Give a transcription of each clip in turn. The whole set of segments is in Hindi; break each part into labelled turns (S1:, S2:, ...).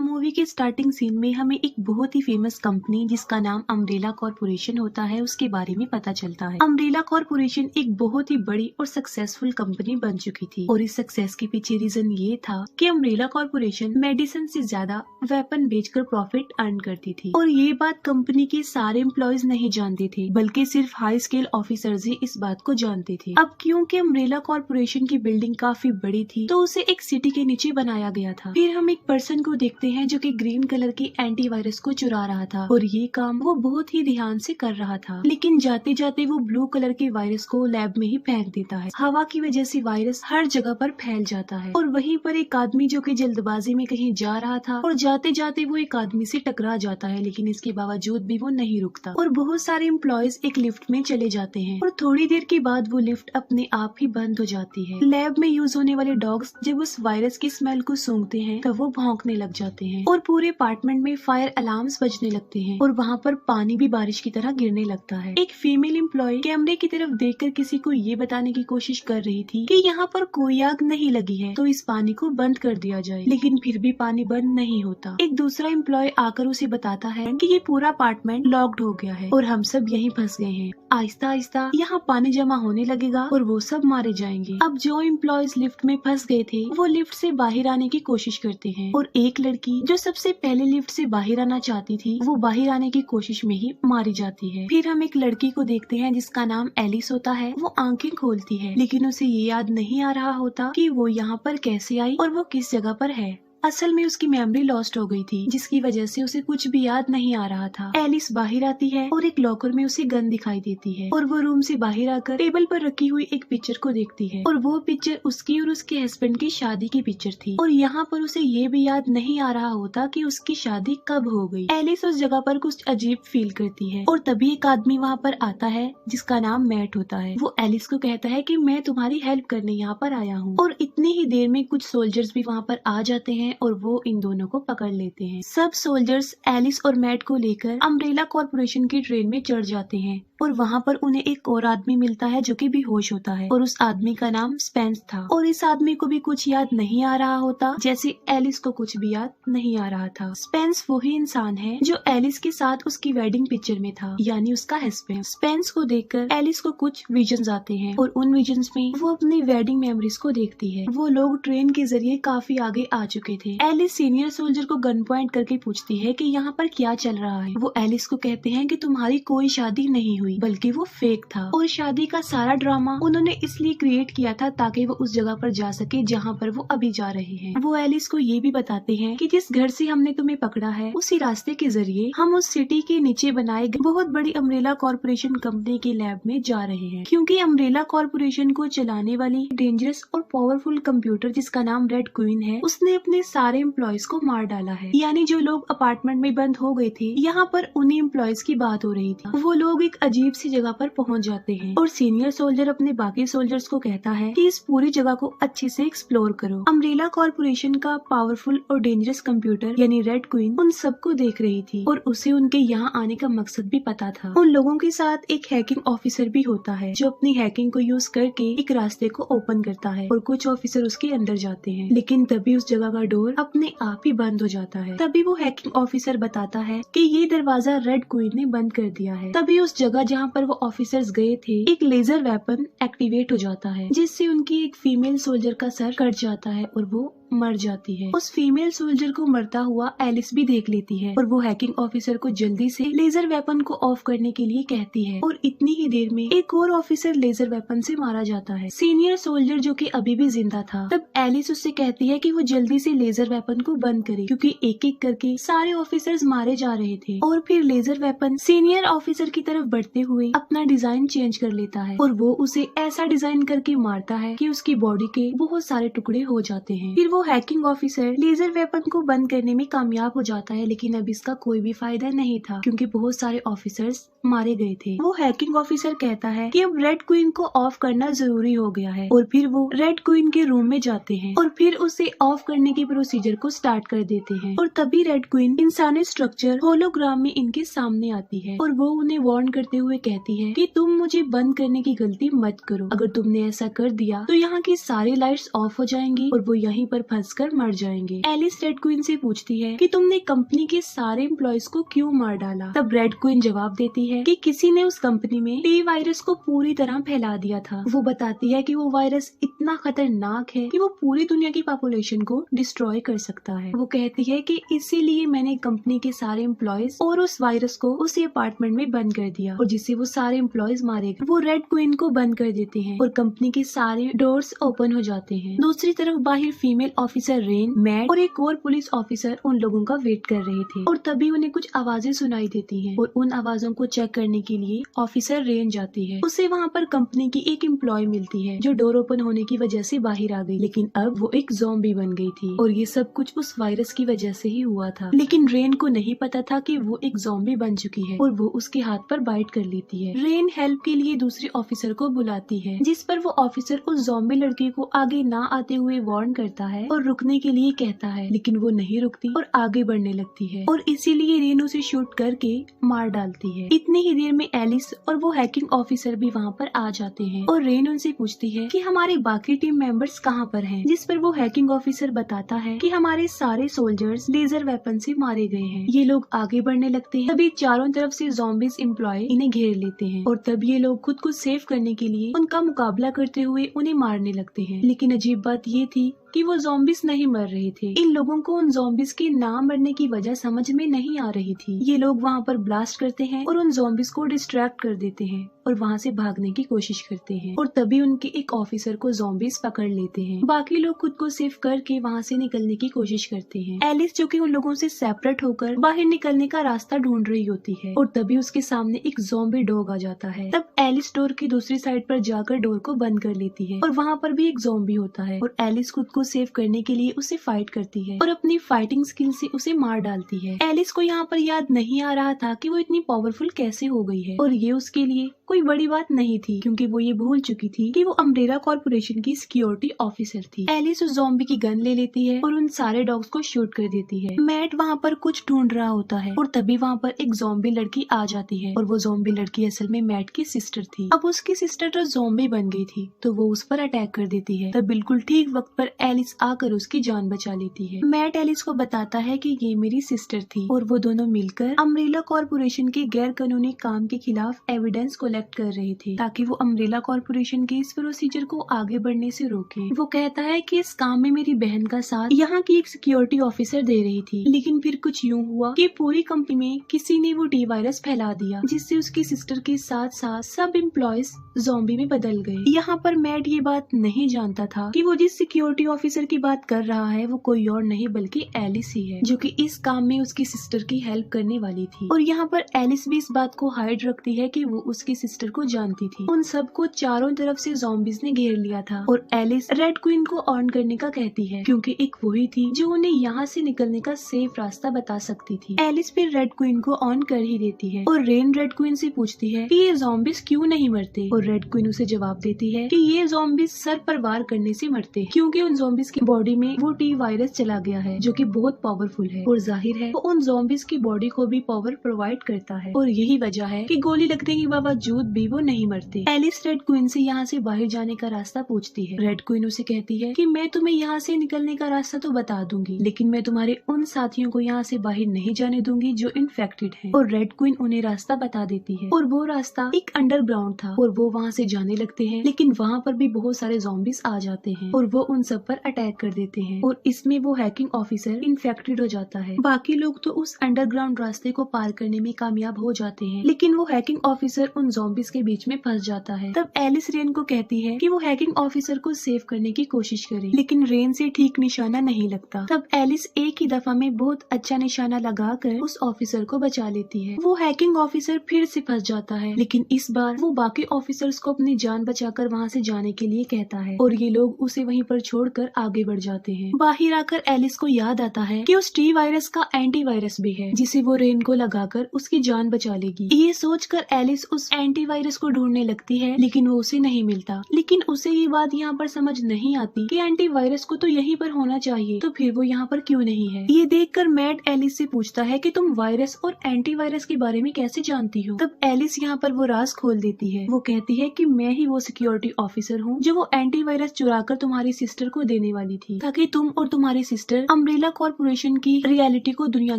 S1: मूवी के स्टार्टिंग सीन में हमें एक बहुत ही फेमस कंपनी जिसका नाम अम्ब्रेला कॉर्पोरेशन होता है उसके बारे में पता चलता है। अम्ब्रेला कॉर्पोरेशन एक बहुत ही बड़ी और सक्सेसफुल कंपनी बन चुकी थी और इस सक्सेस के पीछे रीजन ये था कि अम्ब्रेला कॉर्पोरेशन मेडिसिन से ज्यादा वेपन बेचकर प्रॉफिट अर्न करती थी और ये बात कंपनी के सारे एम्प्लॉयज नहीं जानते थे, बल्कि सिर्फ हाई स्केल ऑफिसर्स ही इस बात को जानते थे। अब क्योंकि अम्ब्रेला कॉर्पोरेशन की बिल्डिंग काफी बड़ी थी तो उसे एक सिटी के नीचे बनाया गया था। फिर हम एक पर्सन को देखते हैं जो कि ग्रीन कलर की एंटीवायरस को चुरा रहा था और ये काम वो बहुत ही ध्यान से कर रहा था, लेकिन जाते जाते वो ब्लू कलर के वायरस को लैब में ही फेंक देता है। हवा की वजह से वायरस हर जगह पर फैल जाता है और वहीं पर एक आदमी जो कि जल्दबाजी में कहीं जा रहा था और जाते जाते वो एक आदमी से टकरा जाता है, लेकिन इसके बावजूद भी वो नहीं रुकता और बहुत सारे एम्प्लॉयज एक लिफ्ट में चले जाते हैं और थोड़ी देर के बाद वो लिफ्ट अपने आप ही बंद हो जाती है। लैब में यूज होने वाले डॉग्स जब उस वायरस की स्मेल को सूंघते हैं तब वो भौंकने लग जाते हैं और पूरे अपार्टमेंट में फायर अलार्म्स बजने लगते हैं और वहाँ पर पानी भी बारिश की तरह गिरने लगता है। एक फीमेल एम्प्लॉय कैमरे की तरफ देखकर किसी को ये बताने की कोशिश कर रही थी कि यहाँ पर कोई आग नहीं लगी है तो इस पानी को बंद कर दिया जाए, लेकिन फिर भी पानी बंद नहीं होता। एक दूसरा एम्प्लॉय आकर उसे बताता है कि ये पूरा अपार्टमेंट लॉक्ड हो गया है और हम सब यहीं फंस गए हैं। आहिस्ता आहिस्ता यहाँ पानी जमा होने लगेगा और वो सब मारे जाएंगे। अब जो एम्प्लॉयज लिफ्ट में फंस गए थे वो लिफ्ट से बाहर आने की कोशिश करते हैं और एक लड़की जो सबसे पहले लिफ्ट से बाहर आना चाहती थी वो बाहर आने की कोशिश में ही मारी जाती है। फिर हम एक लड़की को देखते हैं जिसका नाम एलिस होता है। वो आंखें खोलती है लेकिन उसे ये याद नहीं आ रहा होता कि वो यहाँ पर कैसे आई और वो किस जगह पर है। असल में उसकी मेमोरी लॉस्ट हो गई थी जिसकी वजह से उसे कुछ भी याद नहीं आ रहा था। एलिस बाहर आती है और एक लॉकर में उसे गन दिखाई देती है और वो रूम से बाहर आकर टेबल पर रखी हुई एक पिक्चर को देखती है और वो पिक्चर उसकी और उसके हस्बैंड की शादी की पिक्चर थी और यहाँ पर उसे ये भी याद नहीं आ रहा होता कि उसकी शादी कब हो गई। एलिस उस जगह पर कुछ अजीब फील करती है और तभी एक आदमी वहाँ पर आता है जिसका नाम मैट होता है। वो एलिस को कहता है कि मैं तुम्हारी हेल्प करने यहाँ पर आया हूँ और इतनी ही देर में कुछ सोल्जर्स भी वहाँ पर आ जाते हैं और वो इन दोनों को पकड़ लेते हैं। सब सोल्जर्स एलिस और मैट को लेकर अम्ब्रेला कॉर्पोरेशन की ट्रेन में चढ़ जाते हैं और वहाँ पर उन्हें एक और आदमी मिलता है जो कि बेहोश होता है और उस आदमी का नाम स्पेंस था और इस आदमी को भी कुछ याद नहीं आ रहा होता जैसे एलिस को कुछ भी याद नहीं आ रहा था। स्पेंस वही इंसान है जो एलिस के साथ उसकी वेडिंग पिक्चर में था, यानी उसका हस्बैंड। स्पेंस को देखकर एलिस को कुछ विजन्स आते हैं और उन विजन्स में वो अपनी वेडिंग मेमोरीज को देखती है। वो लोग ट्रेन के जरिए काफी आगे आ चुके थे। एलिस सीनियर सोल्जर को गन पॉइंट करके पूछती है कि यहाँ पर क्या चल रहा है। वो एलिस को कहते हैं कि तुम्हारी कोई शादी नहीं हुई बल्कि वो फेक था और शादी का सारा ड्रामा उन्होंने इसलिए क्रिएट किया था ताकि वो उस जगह पर जा सके जहाँ पर वो अभी जा रहे हैं। वो एलिस को ये भी बताते हैं कि जिस घर से हमने तुम्हें पकड़ा है उसी रास्ते के जरिए हम उस सिटी के नीचे बनाए गए बहुत बड़ी अम्ब्रेला कॉर्पोरेशन कंपनी के लैब में जा रहे हैं, क्योंकि अम्ब्रेला कॉर्पोरेशन को चलाने वाली डेंजरस और पावरफुल कंप्यूटर जिसका नाम रेड क्वीन है उसने अपने सारे एम्प्लॉयज को मार डाला है। यानी जो लोग अपार्टमेंट में बंद हो गए थे यहाँ पर उन्हीं एम्प्लॉयज की बात हो रही थी। वो लोग एक अजीब सी जगह पर पहुंच जाते हैं और सीनियर सोल्जर अपने बाकी सोल्जर्स को कहता है कि इस पूरी जगह को अच्छे से एक्सप्लोर करो। अम्ब्रेला कॉर्पोरेशन का पावरफुल और डेंजरस कंप्यूटर यानी रेड क्वीन उन सबको देख रही थी और उसे उनके यहाँ आने का मकसद भी पता था। उन लोगों के साथ एक हैकिंग ऑफिसर भी होता है जो अपनी हैकिंग को यूज करके एक रास्ते को ओपन करता है और कुछ ऑफिसर उसके अंदर जाते हैं, लेकिन तभी उस जगह का डोर अपने आप ही बंद हो जाता है। तभी वो हैकिंग ऑफिसर बताता है कि ये दरवाजा रेड क्वीन ने बंद कर दिया है। तभी उस जगह जहाँ पर वो ऑफिसर्स गए थे एक लेजर वेपन एक्टिवेट हो जाता है जिससे उनकी एक फीमेल सोल्जर का सर कट जाता है और वो मर जाती है। उस फीमेल सोल्जर को मरता हुआ एलिस भी देख लेती है और वो हैकिंग ऑफिसर को जल्दी से लेजर वेपन को ऑफ करने के लिए कहती है और इतनी ही देर में एक और ऑफिसर लेजर वेपन से मारा जाता है। सीनियर सोल्जर जो कि अभी भी जिंदा था, तब एलिस उससे कहती है कि वो जल्दी से लेजर वेपन को बंद करे क्योंकि एक एक करके सारे ऑफिसर्स मारे जा रहे थे। और फिर लेजर वेपन सीनियर ऑफिसर की तरफ बढ़ते हुए अपना डिजाइन चेंज कर लेता है और वो उसे ऐसा डिजाइन करके मारता है कि उसकी बॉडी के बहुत सारे टुकड़े हो जाते हैं। फिर वो हैकिंग ऑफिसर लेजर वेपन को बंद करने में कामयाब हो जाता है, लेकिन अब इसका कोई भी फायदा नहीं था क्योंकि बहुत सारे ऑफिसर्स मारे गए थे। वो हैकिंग ऑफिसर कहता है कि अब रेड क्वीन को ऑफ करना जरूरी हो गया है और फिर वो रेड क्वीन के रूम में जाते हैं और फिर उसे ऑफ करने की प्रोसीजर को स्टार्ट कर देते हैं और तभी रेड क्वीन इंसानी स्ट्रक्चर होलोग्राम में इनके सामने आती है और वो उन्हें वार्न करते हुए कहती है कि तुम मुझे बंद करने की गलती मत करो। अगर तुमने ऐसा कर दिया तो यहाँ की सारी लाइट्स ऑफ हो जाएंगी और वो यहीं पर फंसकर मर जाएंगे। एलिस रेड क्वीन से पूछती है कि तुमने कंपनी के सारे एम्प्लॉयज को क्यों मार डाला। तब रेड क्वीन जवाब देती है कि किसी ने उस कंपनी में टी वायरस को पूरी तरह फैला दिया था। वो बताती है कि वो वायरस इतना खतरनाक है कि वो पूरी दुनिया की पॉपुलेशन को डिस्ट्रॉय कर सकता है। वो कहती है कि इसीलिए मैंने कंपनी के सारे एम्प्लॉयज और उस वायरस को उसी अपार्टमेंट में बंद कर दिया और जिससे वो सारे एम्प्लॉयज मारे गए। वो रेड क्वीन को बंद कर देते हैं और कंपनी के सारे डोर्स ओपन हो जाते हैं। दूसरी तरफ बाहर फीमेल ऑफिसर रेन, मैट और एक और पुलिस ऑफिसर उन लोगों का वेट कर रहे थे और तभी उन्हें कुछ आवाजें सुनाई देती हैं और उन आवाजों को चेक करने के लिए ऑफिसर रेन जाती है। उसे वहाँ पर कंपनी की एक एम्प्लॉय मिलती है जो डोर ओपन होने की वजह से बाहर आ गई, लेकिन अब वो एक ज़ॉम्बी बन गई थी और ये सब कुछ उस वायरस की वजह से ही हुआ था। लेकिन रेन को नहीं पता था कि वो एक ज़ॉम्बी बन चुकी है और वो उसके हाथ पर बाइट कर लेती है। रेन हेल्प के लिए दूसरे ऑफिसर को बुलाती है, जिस पर वो ऑफिसर उस ज़ॉम्बी लड़की को आगे ना आते हुए वार्न करता है और रुकने के लिए कहता है, लेकिन वो नहीं रुकती और आगे बढ़ने लगती है और इसीलिए रेन उसे शूट करके मार डालती है। इतनी ही देर में एलिस और वो हैकिंग ऑफिसर भी वहाँ पर आ जाते हैं और रेन उनसे पूछती है कि हमारे बाकी टीम मेंबर्स कहाँ पर हैं, जिस पर वो हैकिंग ऑफिसर बताता है कि हमारे सारे सोल्जर्स लेजर वेपन से मारे गए हैं। ये लोग आगे बढ़ने लगते हैं, तभी चारों तरफ से ज़ॉम्बीज एम्प्लॉय इन्हें घेर लेते हैं और तब ये लोग खुद को सेव करने के लिए उनका मुकाबला करते हुए उन्हें मारने लगते हैं। लेकिन अजीब बात ये थी कि वो ज़ॉम्बीज नहीं मर रहे थे। इन लोगों को उन ज़ॉम्बीज के ना मरने की वजह समझ में नहीं आ रही थी। ये लोग वहाँ पर ब्लास्ट करते हैं और उन ज़ॉम्बीज को डिस्ट्रैक्ट कर देते हैं और वहाँ से भागने की कोशिश करते हैं और तभी उनके एक ऑफिसर को ज़ॉम्बीज पकड़ लेते हैं। बाकी लोग खुद को सेव करके वहाँ से निकलने की कोशिश करते हैं। एलिस जो कि उन लोगों से सेपरेट होकर बाहर निकलने का रास्ता ढूंढ रही होती है और तभी उसके सामने एक ज़ॉम्बी डॉग आ जाता है। तब एलिस डोर की दूसरी साइड पर जाकर डोर को बंद कर लेती है और वहाँ पर भी एक ज़ॉम्बी होता है और एलिस खुद को सेव करने के लिए उसे फाइट करती है और अपनी फाइटिंग स्किल से उसे मार डालती है। एलिस को यहाँ पर याद नहीं आ रहा था कि वो इतनी पावरफुल कैसे हो गई है और ये उसके लिए कोई बड़ी बात नहीं थी, क्योंकि वो ये भूल चुकी थी कि वो अम्ब्रेला कॉर्पोरेशन की सिक्योरिटी ऑफिसर थी। एलिस उस ज़ॉम्बी की गन ले लेती है और उन सारे डॉग्स को शूट कर देती है। मैट वहाँ पर कुछ ढूंढ रहा होता है और तभी वहाँ पर एक ज़ॉम्बी लड़की आ जाती है और वो ज़ॉम्बी लड़की असल में मैट की सिस्टर थी। अब उसकी सिस्टर तो ज़ॉम्बी बन गई थी तो वो उस पर अटैक कर देती है। तब बिल्कुल ठीक वक्त पर एलिस आकर उसकी जान बचा लेती है। मैट एलिस को बताता है कि ये मेरी सिस्टर थी और वो दोनों मिलकर अम्ब्रेला कॉर्पोरेशन के गैर कानूनी काम के खिलाफ एविडेंस कलेक्ट कर रहे थे ताकि वो अम्ब्रेला कॉर्पोरेशन के इस प्रोसीजर को आगे बढ़ने से रोके। वो कहता है कि इस काम में मेरी बहन का साथ यहाँ की एक सिक्योरिटी ऑफिसर दे रही थी, लेकिन फिर कुछ यूँ हुआ कि पूरी कंपनी में किसी ने वो टी वायरस फैला दिया, जिससे उसकी सिस्टर के साथ साथ सब एम्प्लॉयज ज़ॉम्बी में बदल गए। यहाँ पर मैट ये बात नहीं जानता था कि वो जिस सिक्योरिटी ऑफिसर की बात कर रहा है वो कोई और नहीं बल्कि एलिस ही है, जो कि इस काम में उसकी सिस्टर की हेल्प करने वाली थी। और यहाँ पर एलिस भी इस बात को हाइड रखती है कि वो उसकी सिस्टर को जानती थी। उन सबको चारों तरफ से ज़ॉम्बीज ने घेर लिया था और एलिस रेड क्वीन को ऑन करने का कहती है, क्योंकि एक वही थी जो उन्हें यहाँ से निकलने का सेफ रास्ता बता सकती थी। एलिस फिर रेड क्वीन को ऑन कर ही देती है और रेन रेड क्वीन से पूछती है कि ये ज़ॉम्बीज क्यों नहीं मरते और रेड क्वीन उसे जवाब देती है कि ये ज़ॉम्बीज सर पर वार करने से मरते, क्योंकि उन ज़ॉम्बीज की बॉडी में वो टी वायरस चला गया है जो कि बहुत पावरफुल है और जाहिर है वो उन ज़ॉम्बीज की बॉडी को भी पावर प्रोवाइड करता है और यही वजह है कि गोली लगने के बावजूद भी वो नहीं मरते। एलिस रेड क्वीन से यहाँ से बाहर जाने का रास्ता पूछती है। रेड क्वीन उसे कहती है कि मैं तुम्हें यहाँ से निकलने का रास्ता तो बता दूंगी, लेकिन मैं तुम्हारे उन साथियों को यहाँ से बाहर नहीं जाने दूंगी जो इन्फेक्टेड हैं। और रेड क्वीन उन्हें रास्ता बता देती है और वो रास्ता एक अंडरग्राउंड था और वो वहाँ से जाने लगते हैं, लेकिन वहाँ पर भी बहुत सारे ज़ॉम्बीज आ जाते हैं और वो उन सब पर अटैक कर देते हैं और इसमें वो हैकिंग ऑफिसर इन्फेक्टेड हो जाता है। बाकी लोग तो उस अंडरग्राउंड रास्ते को पार करने में कामयाब हो जाते हैं, लेकिन वो हैकिंग ऑफिसर उन ज़ॉम्बीज के बीच में फंस जाता है। तब एलिस रेन को कहती है कि वो हैकिंग ऑफिसर को सेव करने की कोशिश करे, लेकिन रेन से ठीक निशाना नहीं लगता। तब एलिस एक ही दफा में बहुत अच्छा निशाना लगाकर उस ऑफिसर को बचा लेती है। वो हैकिंग ऑफिसर फिर से फंस जाता है, लेकिन इस बार वो बाकी ऑफिसर्स को अपनी जान बचाकर वहाँ से जाने के लिए कहता है और ये लोग उसे वहीं पर छोड़कर आगे बढ़ जाते हैं। बाहर आकर एलिस को याद आता है कि उस टी वायरस का एंटी वायरस भी है, जिसे वो रेन को लगाकर उसकी जान बचा लेगी। ये सोचकर एलिस उस एंटी एंटीवायरस को ढूंढने लगती है, लेकिन वो उसे नहीं मिलता। लेकिन उसे ये बात यहाँ पर समझ नहीं आती कि एंटीवायरस को तो यहीं पर होना चाहिए, तो फिर वो यहाँ पर क्यों नहीं है। ये देखकर मैट एलिस से पूछता है कि तुम वायरस और एंटीवायरस के बारे में कैसे जानती हो। तब एलिस यहाँ पर वो राज खोल देती है। वो कहती है कि मैं ही वो सिक्योरिटी ऑफिसर हूँ जो वो एंटीवायरस चुराकर तुम्हारी सिस्टर को देने वाली थी, ताकि तुम और तुम्हारी सिस्टर अम्ब्रेला कॉर्पोरेशन की रियलिटी को दुनिया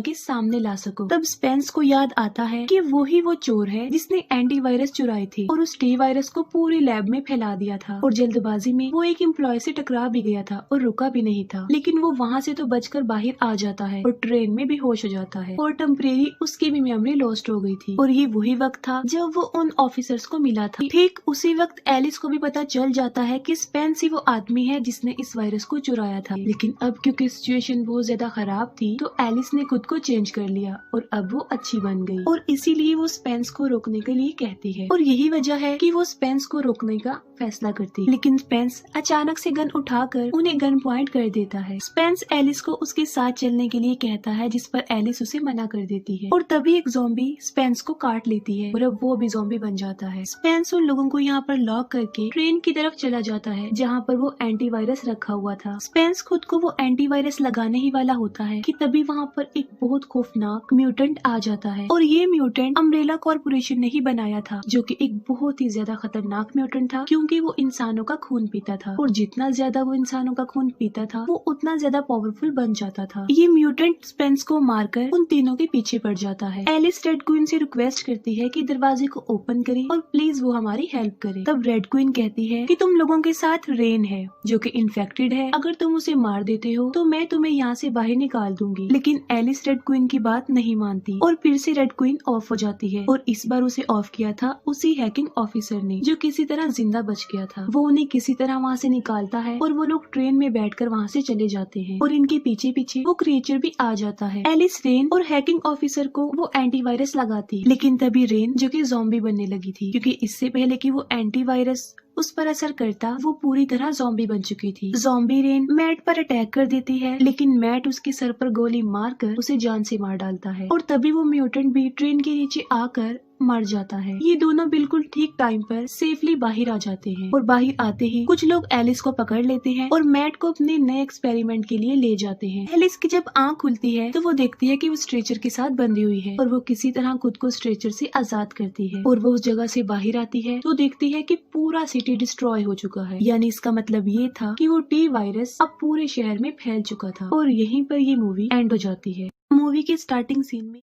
S1: के सामने ला सको। तब स्पेंस को याद आता है कि वही वो चोर है जिसने एंटीवायरस चुराए थे और उस टी वायरस को पूरी लैब में फैला दिया था। और जल्दबाजी में वो एक एम्प्लॉय से टकरा भी गया था और रुका भी नहीं था, लेकिन वो वहाँ से तो बचकर बाहर आ जाता है और ट्रेन में बेहोश हो जाता है और टेम्परेरी उसकी भी मेमोरी लॉस्ट हो गई थी। और ये वही वक्त था जब वो उन ऑफिसर्स को मिला था। ठीक उसी वक्त एलिस को भी पता चल जाता है कि स्पेंस ही वो आदमी है जिसने इस वायरस को चुराया था। लेकिन अब क्योंकि सिचुएशन बहुत ज्यादा खराब थी तो एलिस ने खुद को चेंज कर लिया और अब वो अच्छी बन गई और इसीलिए वो स्पेंस को रोकने के लिए कहती है। और यही वजह है कि वो स्पेंस को रोकने का फैसला करती है। लेकिन स्पेंस अचानक से गन उठाकर उन्हें गन पॉइंट कर देता है। स्पेंस एलिस को उसके साथ चलने के लिए कहता है, जिस पर एलिस उसे मना कर देती है। और तभी एक ज़ॉम्बी स्पेंस को काट लेती है और अब वो भी ज़ॉम्बी बन जाता है। स्पेंस उन लोगों को यहाँ पर लॉक करके ट्रेन की तरफ चला जाता है जहाँ पर वो एंटीवायरस रखा हुआ था। स्पेंस खुद को वो एंटीवायरस लगाने ही वाला होता है कि तभी वहाँ पर एक बहुत खौफनाक म्यूटेंट आ जाता है। और ये म्यूटेंट अम्ब्रेला कॉर्पोरेशन ने ही बनाया था, जो कि एक बहुत ही ज्यादा खतरनाक म्यूटेंट था क्योंकि वो इंसानों का खून पीता था और जितना ज्यादा वो इंसानों का खून पीता था वो उतना ज्यादा पावरफुल बन जाता था। ये म्यूटेंट स्पेंस को मारकर उन तीनों के पीछे पड़ जाता है। एलिस रेड क्वीन से रिक्वेस्ट करती है कि दरवाजे को ओपन करे और प्लीज वो हमारी हेल्प करे। तब रेड क्वीन कहती है कि तुम लोगों के साथ रेन है जो कि इन्फेक्टेड है, अगर तुम उसे मार देते हो तो मैं तुम्हें यहाँ से बाहर निकाल दूंगी। लेकिन एलिस रेड क्वीन की बात नहीं मानती और फिर से रेड क्वीन ऑफ हो जाती है। और इस बार उसे ऑफ किया था उसी हैकिंग ऑफिसर ने जो किसी तरह जिंदा बच गया था। वो उन्हें किसी तरह वहाँ से निकालता है और वो लोग ट्रेन में बैठकर वहाँ से चले जाते हैं और इनके पीछे पीछे वो क्रिएचर भी आ जाता है। एलिस रेन और हैकिंग ऑफिसर को वो एंटीवायरस लगाती, लेकिन तभी रेन जो कि ज़ॉम्बी बनने लगी थी, क्योंकि इससे पहले कि वो एंटीवायरस उस पर असर करता वो पूरी तरह ज़ॉम्बी बन चुकी थी। ज़ॉम्बी रेन मैट पर अटैक कर देती है, लेकिन मैट उसके सर पर गोली मारकर उसे जान से मार डालता है और तभी वो म्यूटेंट भी ट्रेन के नीचे आकर मर जाता है। ये दोनों बिल्कुल ठीक टाइम पर सेफली बाहर आ जाते हैं और बाहर आते ही कुछ लोग एलिस को पकड़ लेते हैं और मैट को अपने नए एक्सपेरिमेंट के लिए ले जाते हैं। एलिस की जब आंख खुलती है तो वो देखती है कि वो स्ट्रेचर के साथ बंधी हुई है और वो किसी तरह खुद को स्ट्रेचर से आजाद करती है और वो उस जगह से बाहर आती है तो देखती है कि पूरा सिटी डिस्ट्रॉय हो चुका है। यानी इसका मतलब ये था कि वो टी वायरस अब पूरे शहर में फैल चुका था और यहीं पर ये मूवी एंड हो जाती है। मूवी के स्टार्टिंग सीन में